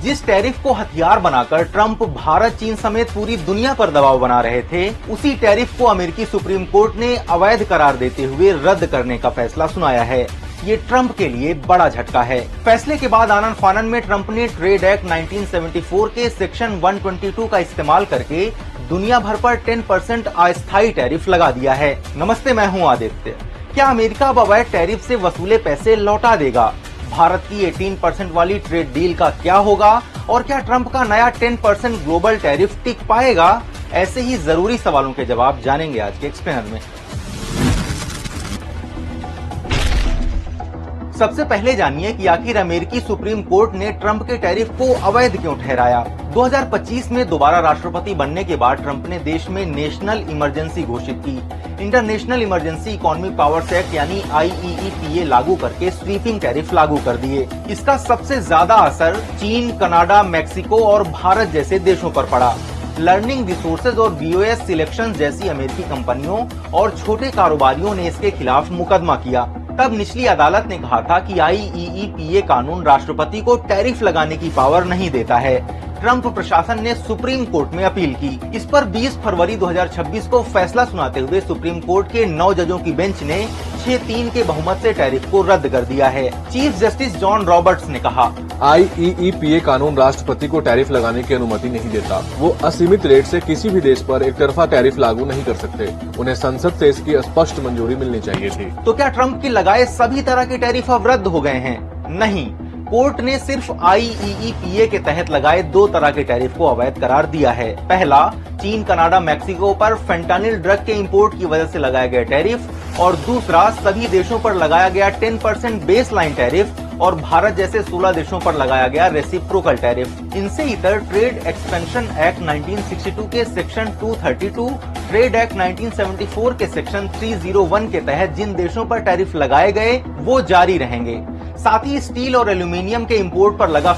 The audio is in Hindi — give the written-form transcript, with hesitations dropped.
जिस टैरिफ को हथियार बनाकर ट्रंप भारत, चीन समेत पूरी दुनिया पर दबाव बना रहे थे, उसी टैरिफ को अमेरिकी सुप्रीम कोर्ट ने अवैध करार देते हुए रद्द करने का फैसला सुनाया है। ये ट्रंप के लिए बड़ा झटका है। फैसले के बाद आनन फानन में ट्रंप ने ट्रेड एक्ट 1974 के सेक्शन 122 का इस्तेमाल करके दुनिया भर पर 10% अस्थायी टैरिफ लगा दिया है। नमस्ते, मैं हूं आदित्य। क्या अमेरिका अब अवैध टैरिफ से वसूले पैसे लौटा देगा? भारत की 18% वाली ट्रेड डील का क्या होगा और क्या ट्रंप का नया 10% ग्लोबल टैरिफ टिक पाएगा? ऐसे ही जरूरी सवालों के जवाब जानेंगे आज के एक्सप्लेनर में। सबसे पहले जानिए कि आखिर अमेरिकी सुप्रीम कोर्ट ने ट्रंप के टैरिफ को अवैध क्यों ठहराया। 2025 में दोबारा राष्ट्रपति बनने के बाद ट्रंप ने देश में नेशनल इमरजेंसी घोषित की। International emergency economic powers act यानी IEEPA लागू करके स्वीपिंग टैरिफ लागू कर दिए। इसका सबसे ज्यादा असर चीन, कनाडा, मैक्सिको और भारत जैसे देशों पर पड़ा। लर्निंग रिसोर्सेज और BOS सिलेक्शन जैसी अमेरिकी कंपनियों और छोटे कारोबारियों ने इसके खिलाफ मुकदमा किया। तब निचली अदालत ने कहा था कि IEEPA कानून राष्ट्रपति को टैरिफ लगाने की पावर नहीं देता है। ट्रंप प्रशासन ने सुप्रीम कोर्ट में अपील की। इस पर 20 फरवरी 2026 को फैसला सुनाते हुए सुप्रीम कोर्ट के 9 जजों की बेंच ने 6-3 के बहुमत से टैरिफ को रद्द कर दिया है। चीफ जस्टिस जॉन रॉबर्ट्स ने कहा, IEEPA कानून राष्ट्रपति को टैरिफ लगाने की अनुमति नहीं देता। वो असीमित रेट से किसी भी देश पर एक तरफा टैरिफ लागू नहीं कर सकते। उन्हें संसद से इसकी स्पष्ट मंजूरी मिलनी चाहिए थी। तो क्या ट्रंप के लगाए सभी तरह के टैरिफ अब रद्द हो गए हैं? नहीं, कोर्ट ने सिर्फ IEEPA के तहत लगाए 2 तरह के टैरिफ को अवैध करार दिया है। पहला, चीन, कनाडा, मैक्सिको पर फेंटानिल ड्रग के इंपोर्ट की वजह से लगाया गया टैरिफ, और दूसरा सभी देशों पर लगाया गया 10% बेसलाइन टैरिफ और भारत जैसे 16 देशों पर लगाया गया रेसिप्रोकल टैरिफ। इनसे इतर ट्रेड एक्सपेंशन एक्ट 1962 के सेक्शन 232, ट्रेड एक्ट 1974 के सेक्शन 301 के तहत जिन देशों पर टैरिफ लगाए गए वो जारी रहेंगे। साथ ही स्टील और एल्यूमीनियम के इंपोर्ट पर लगा